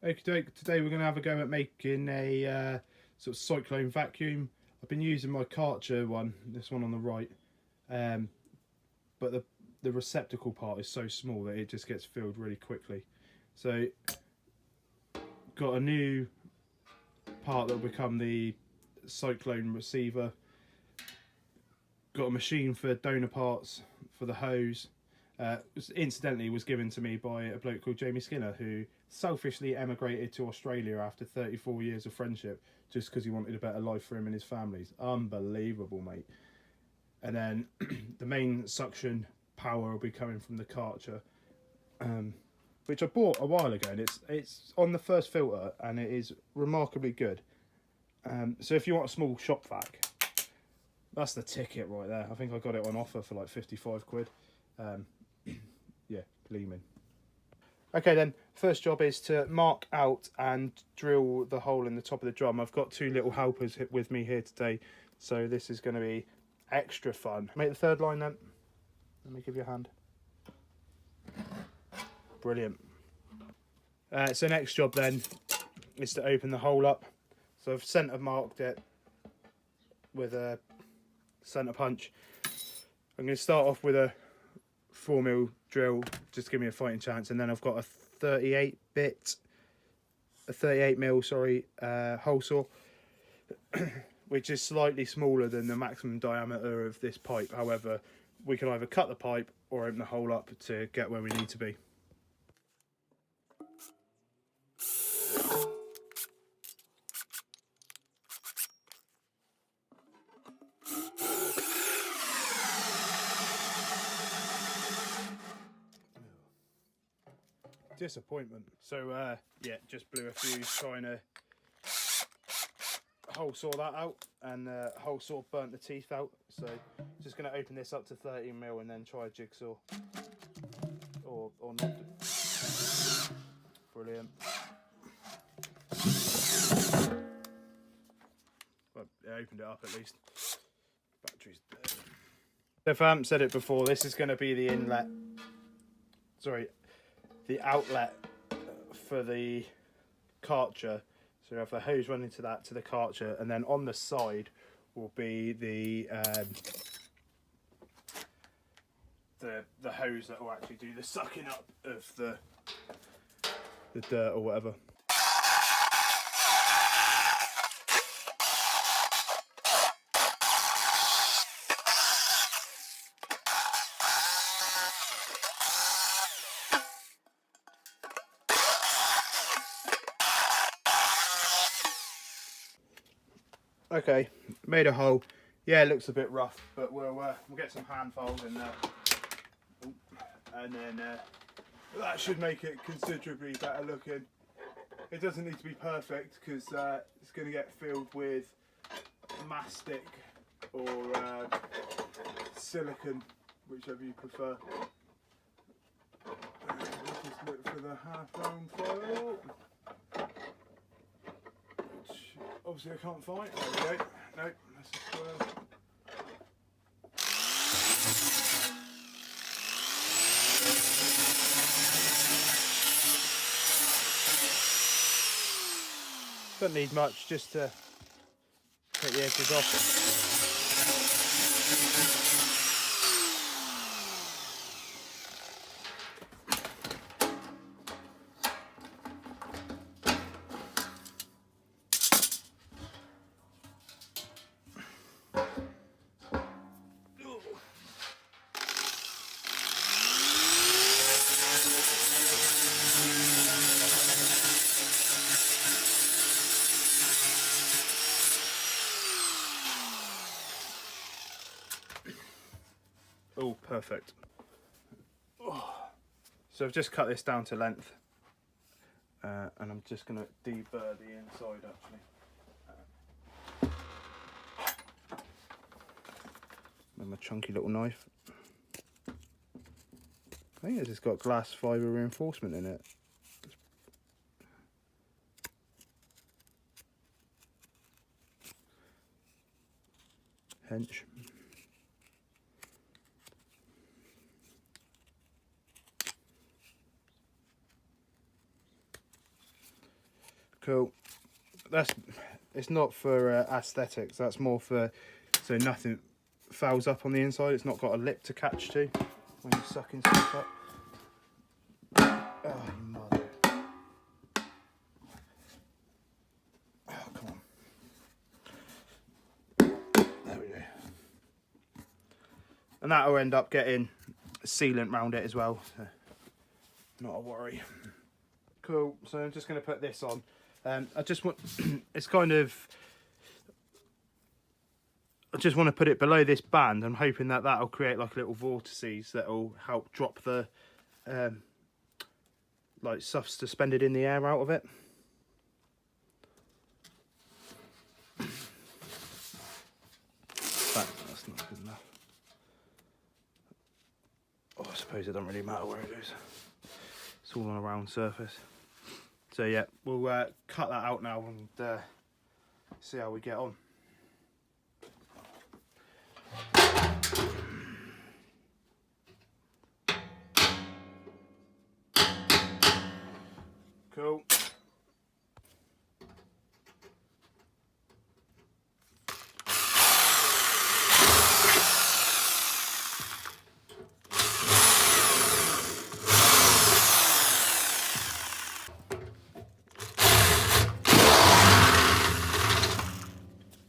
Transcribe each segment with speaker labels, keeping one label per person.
Speaker 1: Okay, today we're going to have a go at making a sort of Cyclone vacuum. I've been using my Karcher one, this one on the right, but the receptacle part is so small that it just gets filled really quickly. So got a new part that will become the Cyclone receiver. Got a machine for donor parts for the hose. Incidentally was given to me by a bloke called Jamie Skinner, who selfishly emigrated to Australia after 34 years of friendship just because he wanted a better life for him and his families. Unbelievable, mate. And then the main suction power will be coming from the Karcher, which I bought a while ago, and it's on the first filter and it is remarkably good. So if you want a small shop vac, that's the ticket right there. I think I got it on offer for like 55 quid. Yeah, gleaming. Okay then, first job is to mark out and drill the hole in the top of the drum. I've got two little helpers with me here today, so this is going to be extra fun. Make the third line then. Let me give you a hand. Brilliant. So next job then is to open the hole up. So I've centre marked it with a centre punch. I'm going to start off with a 4mm drill, just to give me a fighting chance, and then I've got a 38mm hole saw, which is slightly smaller than the maximum diameter of this pipe. However, we can either cut the pipe or open the hole up to get where we need to be. Disappointment. So yeah, just blew a fuse trying to hole saw that out, and hole saw burnt the teeth out. So just going to open this up to 13mm and then try a jigsaw or not. Brilliant. Well, I opened it up at least. Battery's dead. If I haven't said it before, this is going to be the inlet. Sorry, the outlet for the Karcher. So we have the hose running to that, to the Karcher, and then on the side will be the hose that will actually do the sucking up of the dirt or whatever. Okay, made a hole. Yeah, it looks a bit rough, but we'll get some hand files in there, and then that should make it considerably better looking. It doesn't need to be perfect because it's going to get filled with mastic or silicon, whichever you prefer. Just look for the half-round file. Obviously I can't find. There we go. Nope, that's a square. Don't need much, just to take the edges off. Oh, perfect. So I've just cut this down to length, and I'm just going to deburr the inside actually. With my chunky little knife. I think this has got glass fibre reinforcement in it. Hench. Cool. It's not for aesthetics. That's more for so nothing fouls up on the inside. It's not got a lip to catch to when you're sucking stuff up. Oh, mother. Oh, come on. There we go. And that'll end up getting sealant round it as well. So not a worry. Cool. So I'm just going to put this on. I just want it's kind of. I just want to put it below this band. I'm hoping that that'll create like little vortices that'll help drop the like stuff suspended in the air out of it. That's not good enough. Oh, I suppose it doesn't really matter where it is. It's all on a round surface. So yeah, we'll cut that out now and see how we get on. Cool.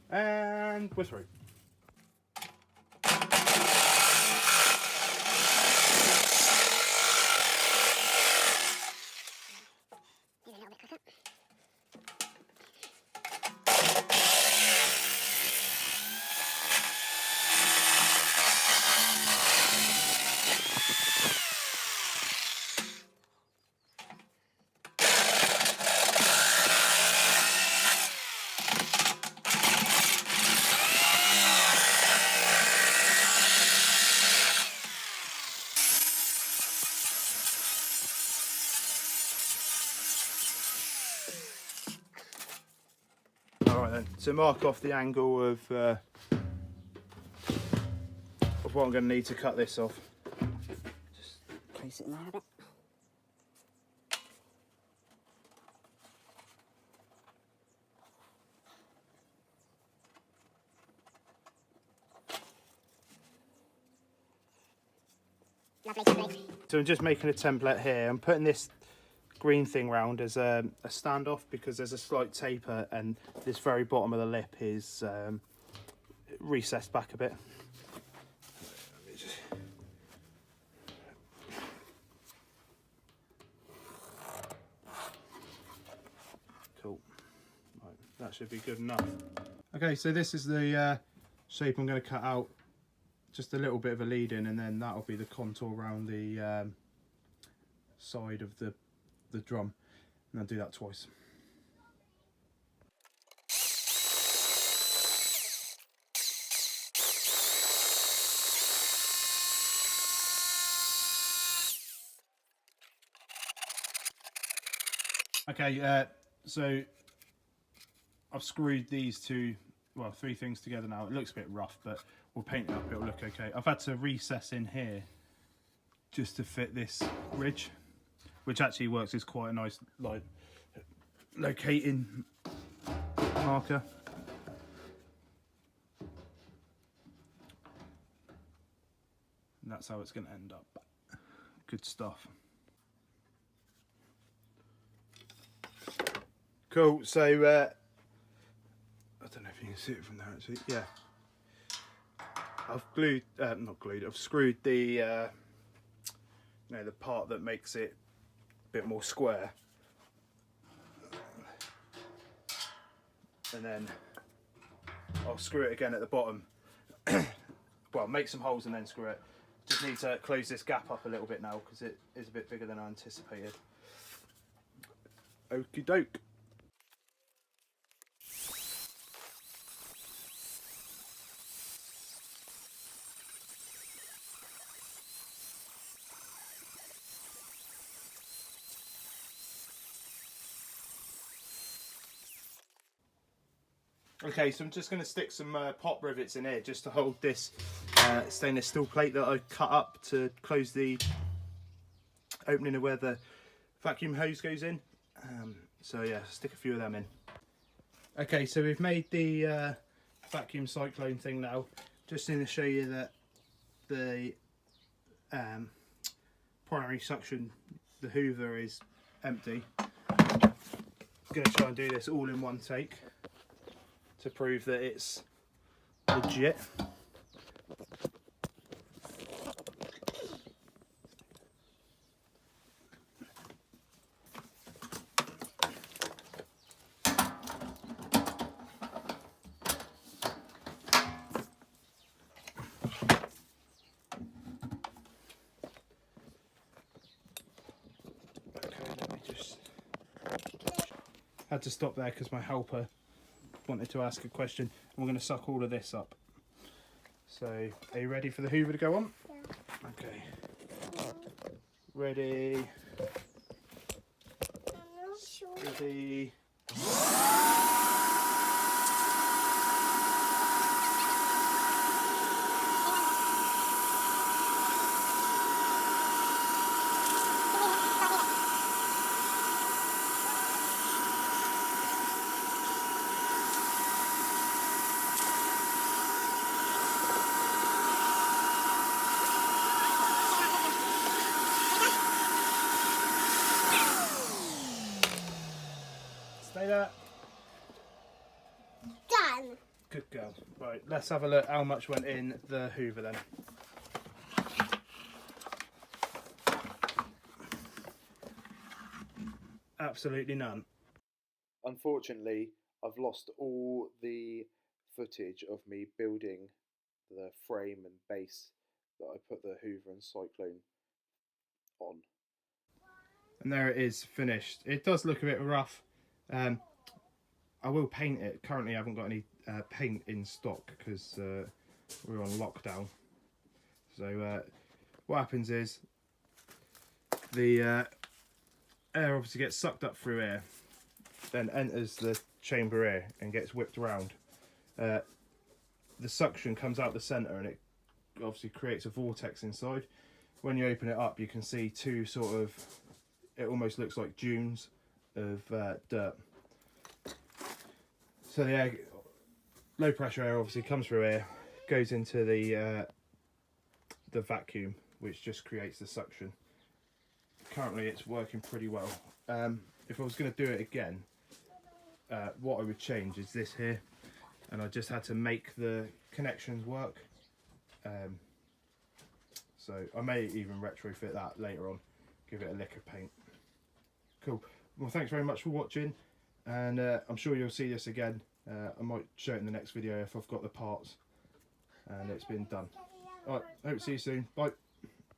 Speaker 1: And we're through. Alright then, to mark off the angle of what I'm going to need to cut this off.
Speaker 2: Just place it in there a bit. Lovely.
Speaker 1: So I'm just making a template here. I'm putting this green thing round as a standoff because there's a slight taper and this very bottom of the lip is recessed back a bit. Cool. Right, that should be good enough. Okay, so this is the shape I'm going to cut out. Just a little bit of a lead in, and then that'll be the contour around the side of the drum, and I'll do that twice. Okay, so I've screwed these three things together now. It looks a bit rough, but we'll paint it up, it'll look okay. I've had to recess in here just to fit this ridge, which actually works as quite a nice like locating marker. And that's how it's going to end up. Good stuff. Cool, so I don't know if you can see it from there actually, yeah. I've glued, not glued, I've screwed the the part that makes it a bit more square. And then I'll screw it again at the bottom. Well, make some holes and then screw it. Just need to close this gap up a little bit now because it is a bit bigger than I anticipated. Okie doke. Okay, so I'm just going to stick some pop rivets in here just to hold this stainless steel plate that I cut up to close the opening of where the vacuum hose goes in. So yeah, stick a few of them in. Okay, so we've made the vacuum cyclone thing now. Just need to show you that the primary suction, the hoover, is empty. I'm going to try and do this all in one take to prove that it's legit. Had to stop there because my helper wanted to ask a question, and we're going to suck all of this up. So, are you ready for the hoover to go on?
Speaker 2: Yeah.
Speaker 1: Okay. Ready.
Speaker 2: I'm not sure.
Speaker 1: Ready. Stay there.
Speaker 2: Done.
Speaker 1: Good girl. Right, let's have a look how much went in the hoover then. Absolutely none. Unfortunately, I've lost all the footage of me building the frame and base that I put the hoover and cyclone on. And there it is, finished. It does look a bit rough. I will paint it. Currently I haven't got any paint in stock because we're on lockdown. So what happens is the air obviously gets sucked up through here, then enters the chamber here and gets whipped around. The suction comes out the centre and it obviously creates a vortex inside. When you open it up, you can see two sort of, it almost looks like dunes of dirt. So the air, low pressure air obviously comes through here, goes into the vacuum, which just creates the suction. Currently it's working pretty well. If I was going to do it again, what I would change is this here, and I just had to make the connections work. So I may even retrofit that later on, give it a lick of paint. Cool. Well, thanks very much for watching, and I'm sure you'll see this again. I might show it in the next video if I've got the parts and it's been done. Alright, hope to see you soon. Bye.